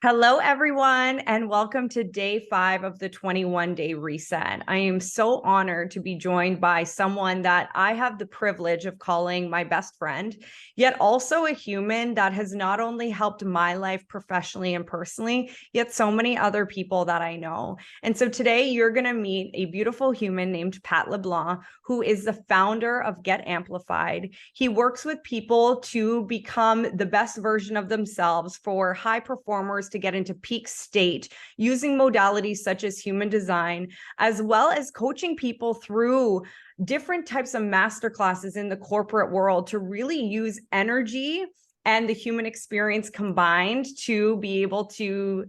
Hello, everyone, and welcome to day 5 of the 21-day reset. I am so honored to be joined by someone that I have the privilege of calling my best friend, yet also a human that has not only helped my life professionally and personally, yet so many other people that I know. And so today you're going to meet a beautiful human named Patt Leblanc, who is the founder of Get Amplified. He works with people to become the best version of themselves, for high performers to get into peak state using modalities such as human design, as well as coaching people through different types of masterclasses in the corporate world to really use energy and the human experience combined to be able to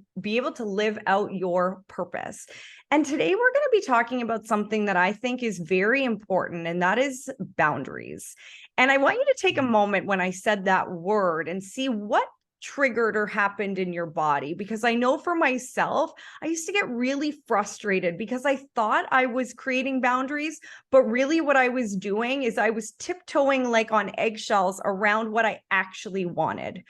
live out your purpose. And today we're going to be talking about something that I think is very important, and that is boundaries. And I want you to take a moment when I said that word and see what triggered or happened in your body, because I know for myself, I used to get really frustrated because I thought I was creating boundaries, but really what I was doing is I was tiptoeing like on eggshells around what I actually wanted.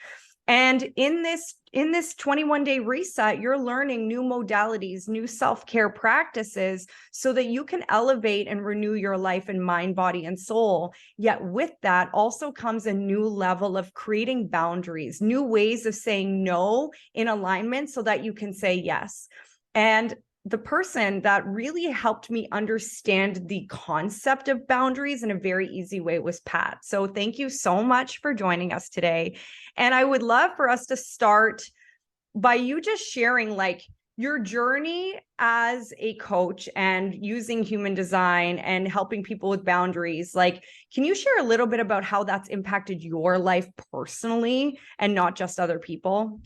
And in this 21-day reset, you're learning new modalities, new self-care practices so that you can elevate and renew your life in mind, body, and soul. Yet with that also comes a new level of creating boundaries, new ways of saying no in alignment so that you can say yes. And the person that really helped me understand the concept of boundaries in a very easy way was Patt. So thank you so much for joining us today. And I would love for us to start by you just sharing like your journey as a coach and using human design and helping people with boundaries. Like, can you share a little bit about how that's impacted your life personally and not just other people?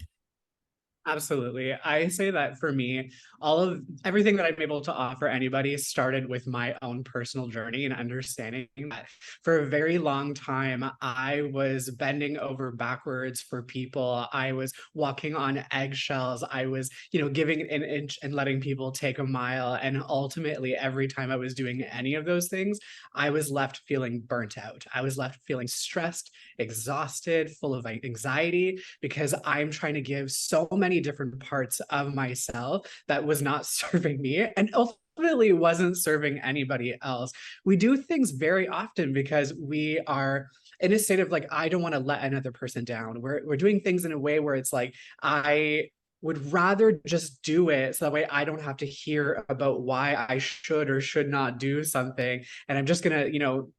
Absolutely. I say that for me, everything that I'm able to offer anybody started with my own personal journey and understanding that for a very long time, I was bending over backwards for people. I was walking on eggshells. I was, giving an inch and letting people take a mile. And ultimately, every time I was doing any of those things, I was left feeling burnt out. I was left feeling stressed, exhausted, full of anxiety, because I'm trying to give so many different parts of myself that was not serving me and ultimately wasn't serving anybody else. We do things very often because we are in a state of like, I don't want to let another person down. We're doing things in a way where it's like, I would rather just do it so that way I don't have to hear about why I should or should not do something. And I'm just gonna,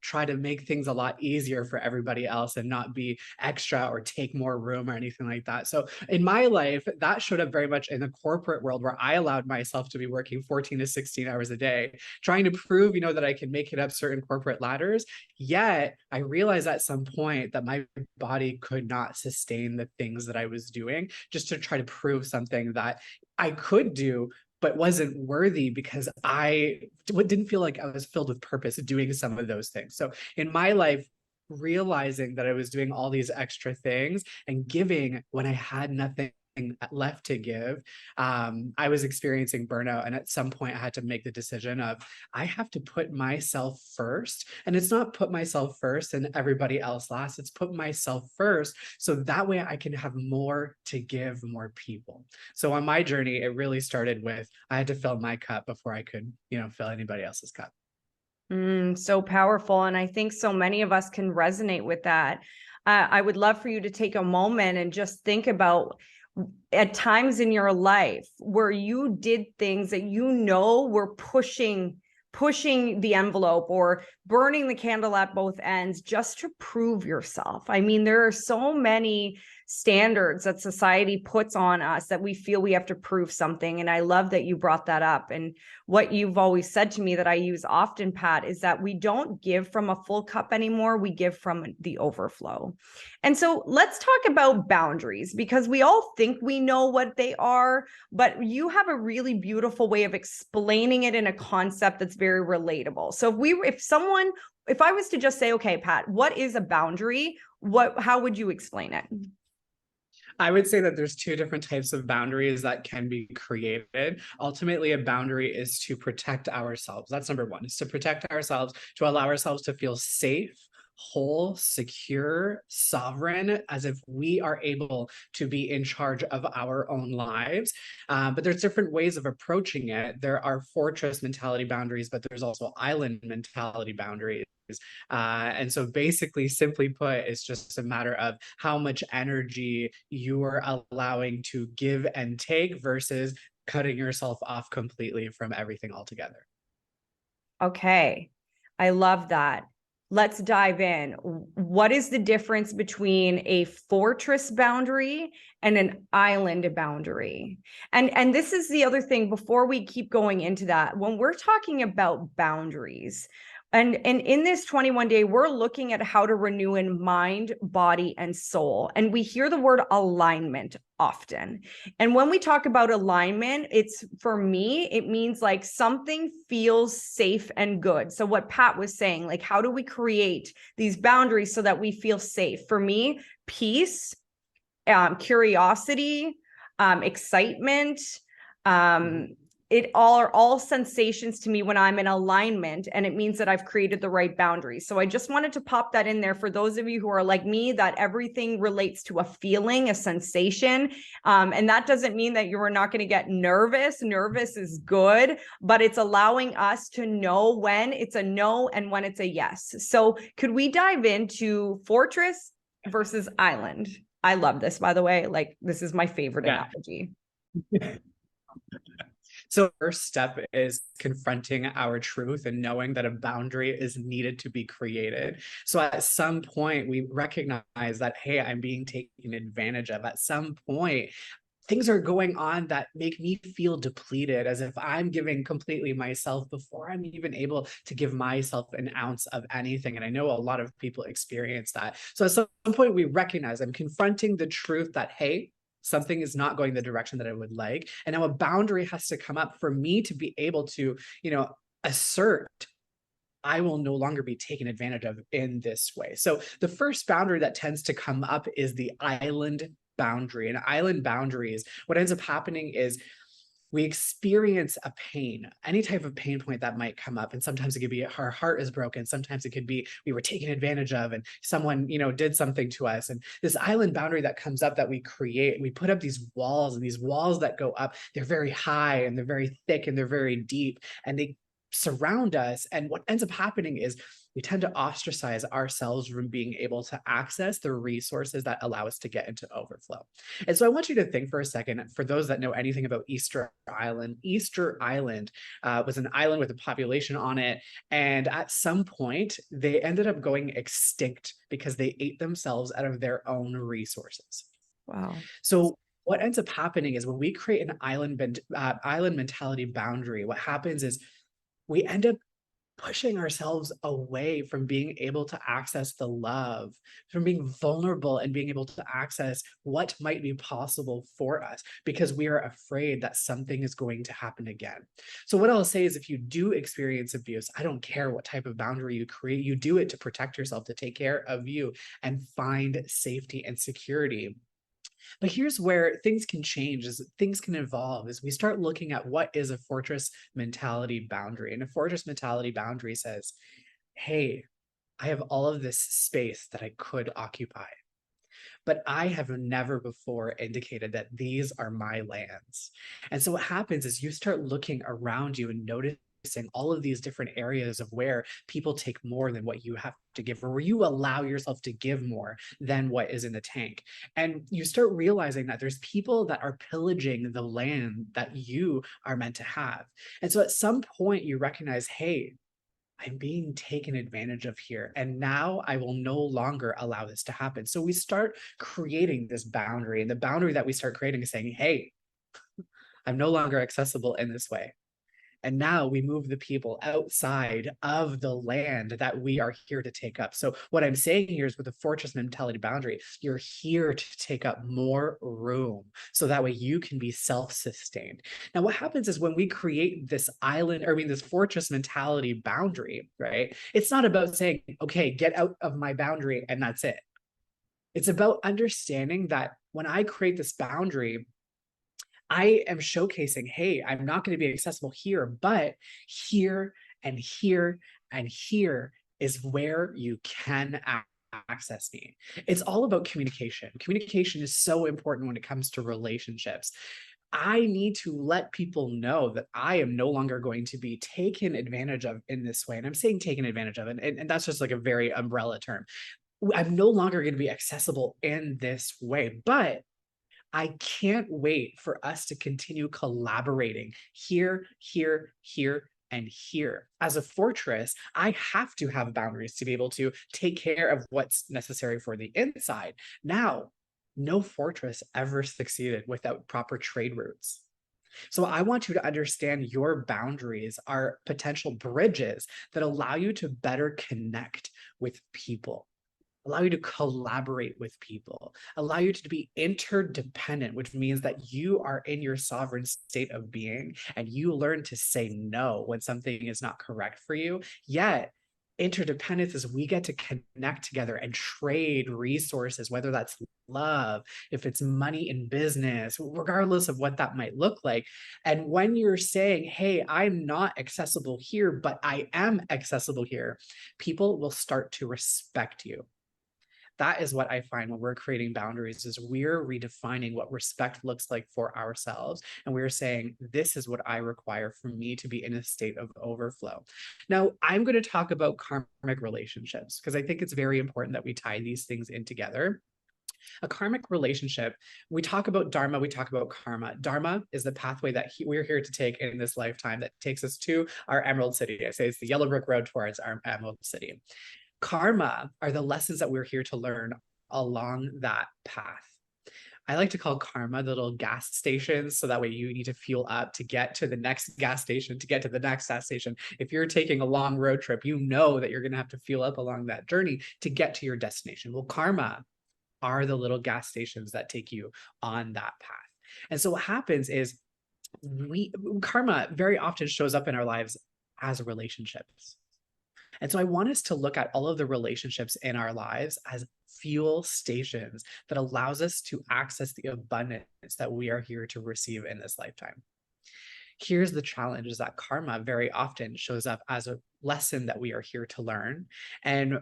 try to make things a lot easier for everybody else and not be extra or take more room or anything like that. So in my life, that showed up very much in the corporate world where I allowed myself to be working 14 to 16 hours a day, trying to prove, that I can make it up certain corporate ladders. Yet I realized at some point that my body could not sustain the things that I was doing just to try to prove something that I could do, but wasn't worthy because I didn't feel like I was filled with purpose doing some of those things. So in my life, realizing that I was doing all these extra things and giving when I had nothing left to give, I was experiencing burnout. And at some point, I had to make the decision of I have to put myself first. And it's not put myself first and everybody else last, it's put myself first. So that way I can have more to give more people. So on my journey, it really started with I had to fill my cup before I could, fill anybody else's cup. So powerful. And I think so many of us can resonate with that. I would love for you to take a moment and just think about at times in your life where you did things that were pushing the envelope or burning the candle at both ends just to prove yourself. I mean, there are so many standards that society puts on us that we feel we have to prove something. And I love that you brought that up. And what you've always said to me that I use often, Patt, is that we don't give from a full cup anymore. We give from the overflow. And so let's talk about boundaries, because we all think we know what they are, but you have a really beautiful way of explaining it in a concept that's very relatable. So if I was to just say, okay, Patt, what is a boundary? How would you explain it? I would say that there's two different types of boundaries that can be created. Ultimately, a boundary is to protect ourselves. That's number one, is to protect ourselves, to allow ourselves to feel safe, whole, secure, sovereign, as if we are able to be in charge of our own lives. But there's different ways of approaching it. There are fortress mentality boundaries, but there's also island mentality boundaries. And so basically, simply put, it's just a matter of how much energy you are allowing to give and take versus cutting yourself off completely from everything altogether. Okay. I love that. Let's dive in. What is the difference between a fortress boundary and an island boundary? And this is the other thing before we keep going into that. When we're talking about boundaries, and in this 21 day, we're looking at how to renew in mind, body, and soul. And we hear the word alignment often. And when we talk about alignment, it's for me, it means like something feels safe and good. So what Pat was saying, like, how do we create these boundaries so that we feel safe? For me, peace, curiosity, excitement, it all are all sensations to me when I'm in alignment, and it means that I've created the right boundaries. So I just wanted to pop that in there for those of you who are like me, that everything relates to a feeling, a sensation. And that doesn't mean that you are not going to get nervous. Nervous is good, but it's allowing us to know when it's a no and when it's a yes. So could we dive into fortress versus island? I love this, by the way. Like, this is my favorite analogy. So first step is confronting our truth and knowing that a boundary is needed to be created. So at some point we recognize that, hey, I'm being taken advantage of. At some point, things are going on that make me feel depleted, as if I'm giving completely myself before I'm even able to give myself an ounce of anything. And I know a lot of people experience that. So at some point we recognize, I'm confronting the truth that, hey, something is not going the direction that I would like. And now a boundary has to come up for me to be able to, assert I will no longer be taken advantage of in this way. So the first boundary that tends to come up is the island boundary. And island boundaries, what ends up happening is we experience a pain, any type of pain point that might come up. And sometimes it could be our heart is broken. Sometimes it could be we were taken advantage of and someone, did something to us. And this island boundary that comes up that we create, we put up these walls, and these walls that go up, they're very high and they're very thick and they're very deep, and they surround us. And what ends up happening is we tend to ostracize ourselves from being able to access the resources that allow us to get into overflow. And so I want you to think for a second, for those that know anything about Easter Island was an island with a population on it. And at some point, they ended up going extinct because they ate themselves out of their own resources. Wow. So what ends up happening is when we create an island mentality boundary, what happens is we end up pushing ourselves away from being able to access the love, from being vulnerable and being able to access what might be possible for us, because we are afraid that something is going to happen again. So what I'll say is, if you do experience abuse, I don't care what type of boundary you create, you do it to protect yourself, to take care of you and find safety and security. But here's where things can change, as things can evolve, as we start looking at what is a fortress mentality boundary. And a fortress mentality boundary says, hey, I have all of this space that I could occupy, but I have never before indicated that these are my lands. And so what happens is you start looking around you and noticing all of these different areas of where people take more than what you have to give, or where you allow yourself to give more than what is in the tank. And you start realizing that there's people that are pillaging the land that you are meant to have. And so at some point you recognize, hey, I'm being taken advantage of here. And now I will no longer allow this to happen. So we start creating this boundary. And the boundary that we start creating is saying, hey, I'm no longer accessible in this way. And now we move the people outside of the land that we are here to take up. So what I'm saying here is, with the fortress mentality boundary, you're here to take up more room so that way you can be self-sustained. Now, what happens is when we create this this fortress mentality boundary, right? It's not about saying, okay, get out of my boundary and that's it. It's about understanding that when I create this boundary, I am showcasing, hey, I'm not going to be accessible here, but here and here and here is where you can access me. It's all about communication. Communication is so important when it comes to relationships. I need to let people know that I am no longer going to be taken advantage of in this way. And I'm saying taken advantage of, and that's just like a very umbrella term. I'm no longer going to be accessible in this way, but I can't wait for us to continue collaborating here, here, here, and here. As a fortress, I have to have boundaries to be able to take care of what's necessary for the inside. Now, no fortress ever succeeded without proper trade routes. So I want you to understand your boundaries are potential bridges that allow you to better connect with people, allow you to collaborate with people, allow you to be interdependent, which means that you are in your sovereign state of being and you learn to say no when something is not correct for you. Yet, interdependence is we get to connect together and trade resources, whether that's love, if it's money in business, regardless of what that might look like. And when you're saying, hey, I'm not accessible here, but I am accessible here, people will start to respect you. That is what I find when we're creating boundaries is we're redefining what respect looks like for ourselves. And we're saying, this is what I require for me to be in a state of overflow. Now, I'm going to talk about karmic relationships because I think it's very important that we tie these things in together. A karmic relationship, we talk about dharma, we talk about karma. Dharma is the pathway that we're here to take in this lifetime that takes us to our Emerald City. I say it's the yellow brick road towards our Emerald City. Karma are the lessons that we're here to learn along that path. I like to call karma the little gas stations. So that way you need to fuel up to get to the next gas station, to get to the next gas station. If you're taking a long road trip, you know that you're going to have to fuel up along that journey to get to your destination. Well, karma are the little gas stations that take you on that path. And so what happens is karma very often shows up in our lives as relationships. And so I want us to look at all of the relationships in our lives as fuel stations that allows us to access the abundance that we are here to receive in this lifetime. Here's the challenge is that karma very often shows up as a lesson that we are here to learn. And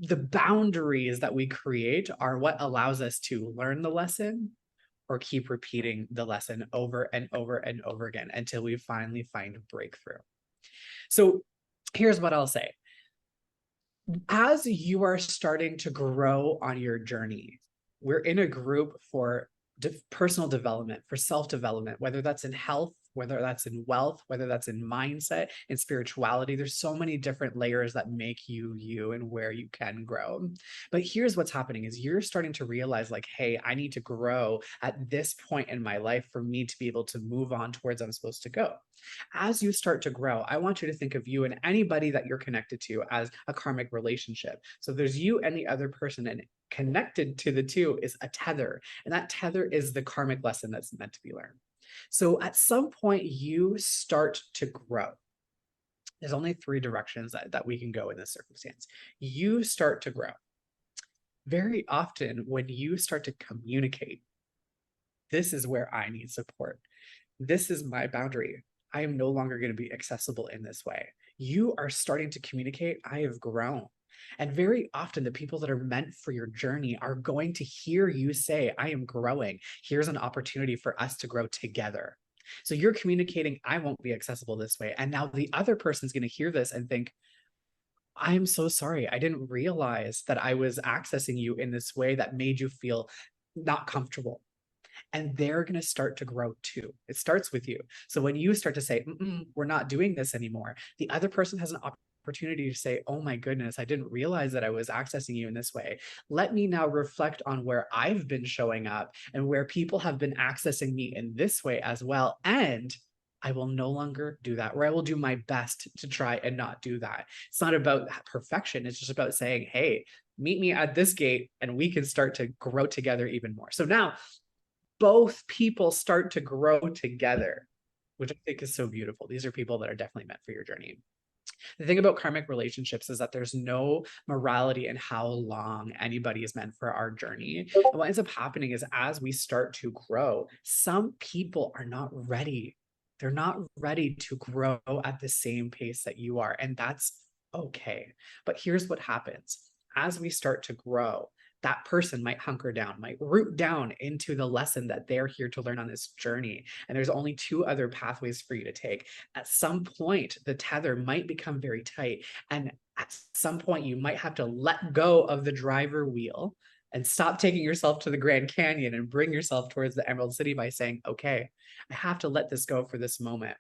the boundaries that we create are what allows us to learn the lesson or keep repeating the lesson over and over and over again until we finally find a breakthrough. So here's what I'll say. As you are starting to grow on your journey, we're in a group for personal development, for self-development, whether that's in health, whether that's in wealth, whether that's in mindset, in spirituality. There's so many different layers that make you you and where you can grow. But here's what's happening is you're starting to realize like, hey, I need to grow at this point in my life for me to be able to move on towards I'm supposed to go. As you start to grow, I want you to think of you and anybody that you're connected to as a karmic relationship. So there's you and the other person, and connected to the two is a tether. And that tether is the karmic lesson that's meant to be learned. So at some point, you start to grow. There's only three directions that we can go in this circumstance. You start to grow. Very often, when you start to communicate, this is where I need support. This is my boundary. I am no longer going to be accessible in this way. You are starting to communicate. I have grown. And very often, the people that are meant for your journey are going to hear you say, I am growing. Here's an opportunity for us to grow together. So you're communicating, I won't be accessible this way. And now the other person's going to hear this and think, I'm so sorry. I didn't realize that I was accessing you in this way that made you feel not comfortable. And they're going to start to grow too. It starts with you. So when you start to say, we're not doing this anymore, the other person has an opportunity to say, oh my goodness, I didn't realize that I was accessing you in this way. Let me now reflect on where I've been showing up and where people have been accessing me in this way as well. And I will no longer do that, or I will do my best to try and not do that. It's not about perfection. It's just about saying, hey, meet me at this gate and we can start to grow together even more. So now both people start to grow together, which I think is so beautiful. These are people that are definitely meant for your journey. The thing about karmic relationships is that there's no morality in how long anybody is meant for our journey. And what ends up happening is as we start to grow, some people are not ready. They're not ready to grow at the same pace that you are. And that's okay. But here's what happens. As we start to grow, that person might hunker down, might root down into the lesson that they're here to learn on this journey. And there's only two other pathways for you to take. At some point, the tether might become very tight. And at some point, you might have to let go of the driver wheel and stop taking yourself to the Grand Canyon and bring yourself towards the Emerald City by saying, okay, I have to let this go for this moment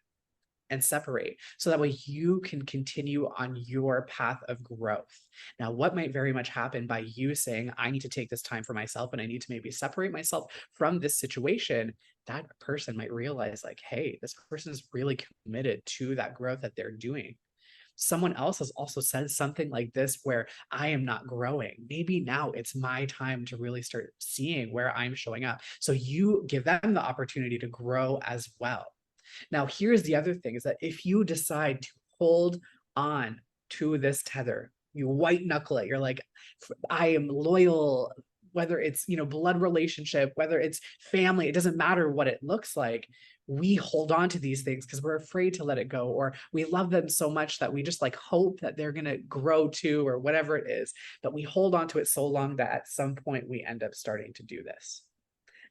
and separate so that way you can continue on your path of growth. Now, what might very much happen by you saying, I need to take this time for myself and I need to maybe separate myself from this situation, that person might realize, like, hey, this person is really committed to that growth that they're doing. Someone else has also said something like this where I am not growing. Maybe now it's my time to really start seeing where I'm showing up. So you give them the opportunity to grow as well. Now, here's the other thing is that if you decide to hold on to this tether, you white knuckle it, you're like, I am loyal, whether it's, blood relationship, whether it's family, it doesn't matter what it looks like. We hold on to these things because we're afraid to let it go, or we love them so much that we just like hope that they're going to grow too, or whatever it is. But we hold on to it so long that at some point we end up starting to do this,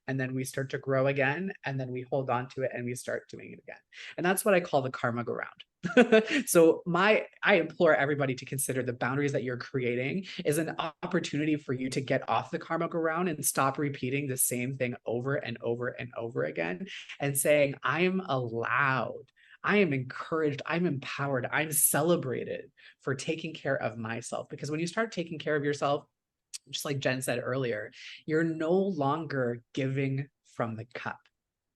and then we start to grow again, and then we hold on to it and we start doing it again. And that's what I call the karma go round. So I implore everybody to consider the boundaries that you're creating is an opportunity for you to get off the karma go round and stop repeating the same thing over and over and over again, and saying, I'm allowed, I am encouraged, I'm empowered, I'm celebrated for taking care of myself. Because when you start taking care of yourself, just like Jen said earlier, you're no longer giving from the cup.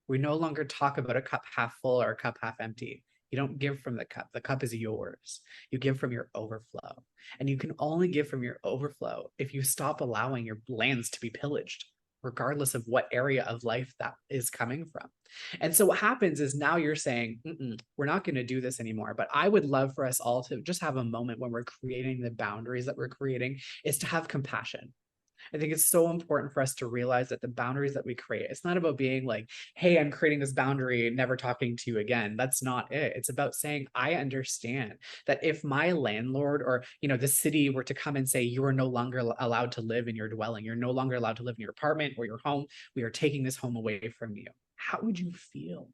We no longer talk about a cup half full or a cup half empty. You don't give from the cup. The cup is yours. You give from your overflow. And you can only give from your overflow if you stop allowing your lands to be pillaged, regardless of what area of life that is coming from. And so what happens is now you're saying, we're not going to do this anymore. But I would love for us all to just have a moment when we're creating the boundaries that we're creating, is to have compassion. I think it's so important for us to realize that the boundaries that we create, it's not about being like, hey, I'm creating this boundary, never talking to you again. That's not it. It's about saying, I understand that if my landlord or, the city were to come and say, you are no longer allowed to live in your dwelling, you're no longer allowed to live in your apartment or your home, we are taking this home away from you. How would you feel?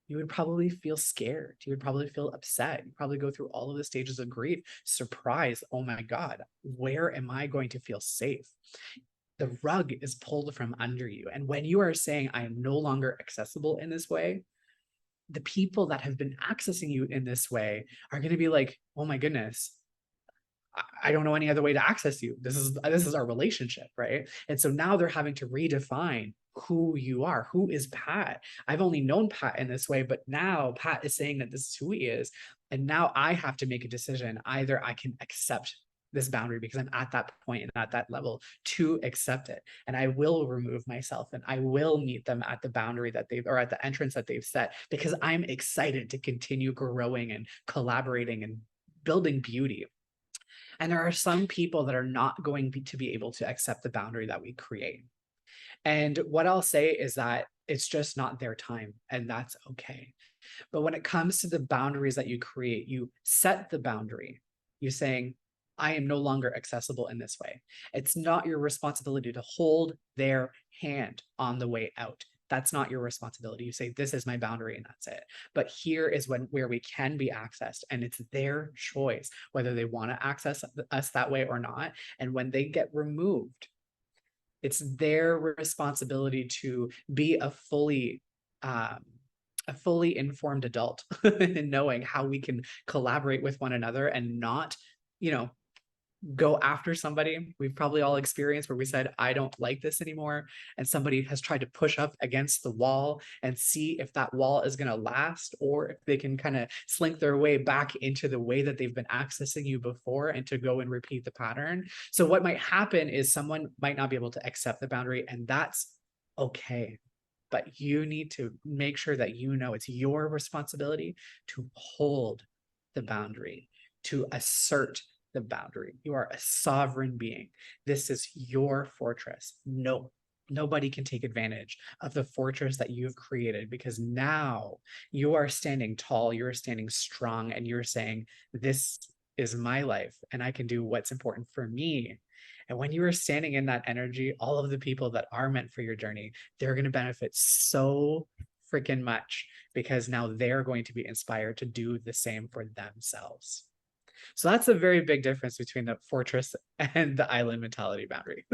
You would probably feel scared. You would probably feel upset. You probably go through all of the stages of grief, surprise. Oh my God, where am I going to feel safe? The rug is pulled from under you. And when you are saying, I am no longer accessible in this way, the people that have been accessing you in this way are going to be like, oh my goodness, I don't know any other way to access you. This is our relationship, right? And so now they're having to redefine who you are. Who is Pat? I've only known Pat in this way, but now Pat is saying that this is who he is. And now I have to make a decision. Either I can accept this boundary because I'm at that point and at that level to accept it. And I will remove myself and I will meet them at the boundary that they've, or at the entrance that they've set, because I'm excited to continue growing and collaborating and building beauty. And there are some people that are not going to be able to accept the boundary that we create. And what I'll say is that it's just not their time, and that's okay. But when it comes to the boundaries that you create, you set the boundary. You're saying, I am no longer accessible in this way. It's not your responsibility to hold their hand on the way out. That's not your responsibility. You say, this is my boundary and that's it. But here is where we can be accessed, and it's their choice whether they want to access us that way or not. And when they get removed, it's their responsibility to be a fully informed adult in knowing how we can collaborate with one another and not, go after somebody. We've probably all experienced where we said, I don't like this anymore. And somebody has tried to push up against the wall and see if that wall is going to last, or if they can kind of slink their way back into the way that they've been accessing you before and to go and repeat the pattern. So what might happen is someone might not be able to accept the boundary, and that's okay. But you need to make sure that it's your responsibility to hold the boundary, to assert the boundary. You are a sovereign being. This is your fortress. No, nobody can take advantage of the fortress that you've created, because now you are standing tall, you're standing strong, and you're saying, this is my life and I can do what's important for me. And when you are standing in that energy, all of the people that are meant for your journey, they're going to benefit so freaking much because now they're going to be inspired to do the same for themselves. So that's a very big difference between the fortress and the island mentality boundary.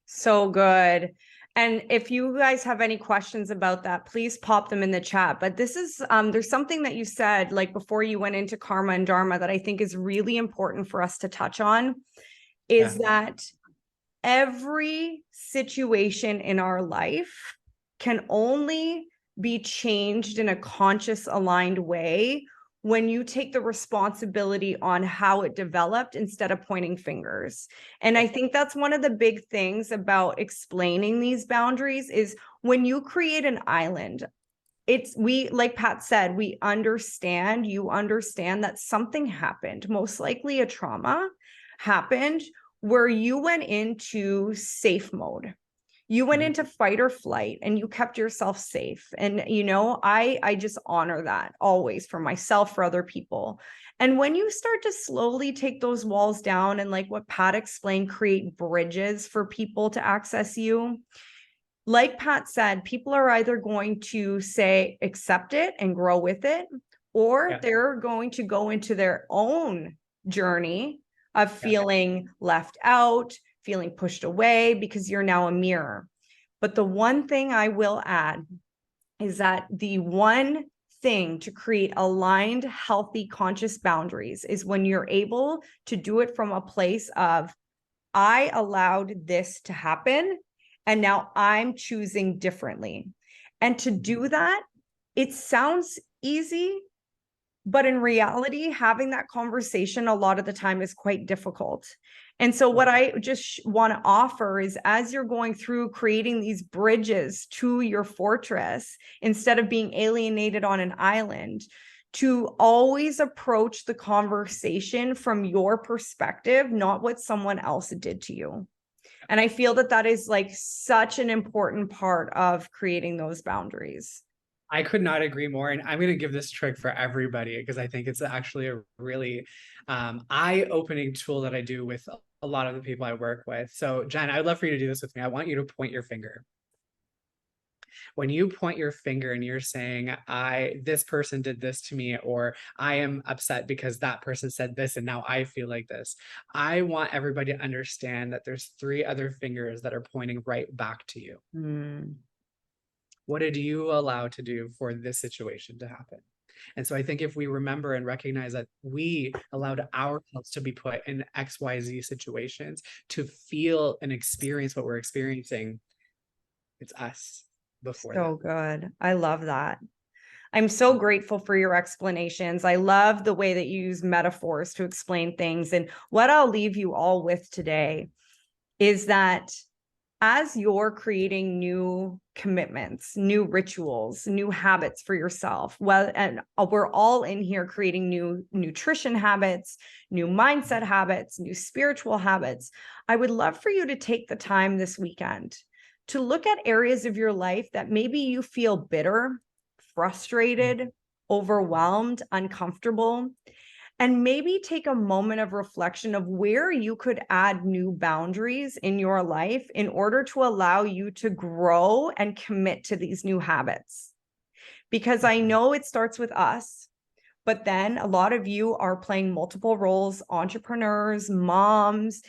So good. And if you guys have any questions about that, please pop them in the chat. But this is, there's something that you said, like before you went into karma and dharma, that I think is really important for us to touch on, is that every situation in our life can only be changed in a conscious, aligned way when you take the responsibility on how it developed instead of pointing fingers. And I think that's one of the big things about explaining these boundaries is when you create an island, we, like Pat said, you understand that something happened, most likely a trauma happened where you went into safe mode. You went into fight or flight and you kept yourself safe. And, I just honor that always for myself, for other people. And when you start to slowly take those walls down and, like what Pat explained, create bridges for people to access you, like Pat said, people are either going to say, accept it and grow with it, or they're going to go into their own journey of feeling left out, feeling pushed away because you're now a mirror. But the one thing I will add is that the one thing to create aligned, healthy, conscious boundaries is when you're able to do it from a place of, I allowed this to happen, and now I'm choosing differently. And to do that, it sounds easy, but in reality, having that conversation a lot of the time is quite difficult. And so what I just want to offer is, as you're going through creating these bridges to your fortress, instead of being alienated on an island, to always approach the conversation from your perspective, not what someone else did to you. And I feel that is like such an important part of creating those boundaries. I could not agree more. And I'm going to give this trick for everybody because I think it's actually a really eye-opening tool that I do with a lot of the people I work with. So Jen, I'd love for you to do this with me. I want you to point your finger. When you point your finger and you're saying, this person did this to me, or I am upset because that person said this and now I feel like this, I want everybody to understand that there's 3 other fingers that are pointing right back to you. What did you allow to do for this situation to happen? And so I think if we remember and recognize that we allowed ourselves to be put in XYZ situations to feel and experience what we're experiencing, it's us before that. So good. I love that. I'm so grateful for your explanations. I love the way that you use metaphors to explain things. And what I'll leave you all with today is that as you're creating new commitments, new rituals, new habits for yourself, well, and we're all in here creating new nutrition habits, new mindset habits, new spiritual habits, I would love for you to take the time this weekend to look at areas of your life that maybe you feel bitter, frustrated, overwhelmed, uncomfortable, and maybe take a moment of reflection of where you could add new boundaries in your life in order to allow you to grow and commit to these new habits. Because I know it starts with us, but then a lot of you are playing multiple roles, entrepreneurs, moms,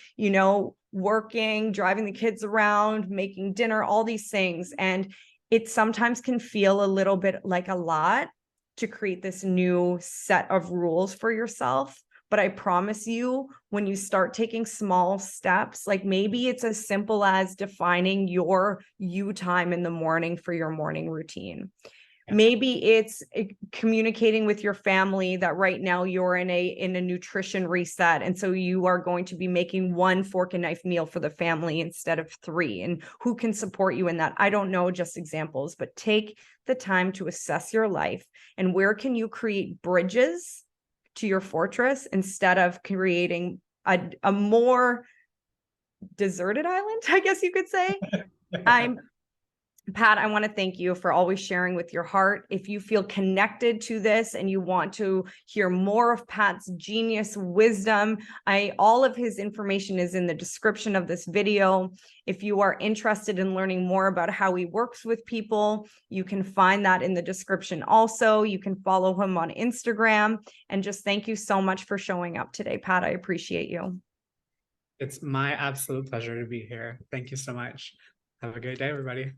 working, driving the kids around, making dinner, all these things. And it sometimes can feel a little bit like a lot to create this new set of rules for yourself. But I promise you, when you start taking small steps, like maybe it's as simple as defining your you time in the morning for your morning routine. Maybe it's communicating with your family that right now you're in a nutrition reset. And so you are going to be making 1 fork and knife meal for the family instead of 3. And who can support you in that? I don't know, just examples, but take the time to assess your life and where can you create bridges to your fortress instead of creating a more deserted island, I guess you could say. I'm Pat, I want to thank you for always sharing with your heart. If you feel connected to this and you want to hear more of Pat's genius wisdom, all of his information is in the description of this video. If you are interested in learning more about how he works with people, you can find that in the description also. You can follow him on Instagram. And just thank you so much for showing up today, Pat. I appreciate you. It's my absolute pleasure to be here. Thank you so much. Have a great day, everybody.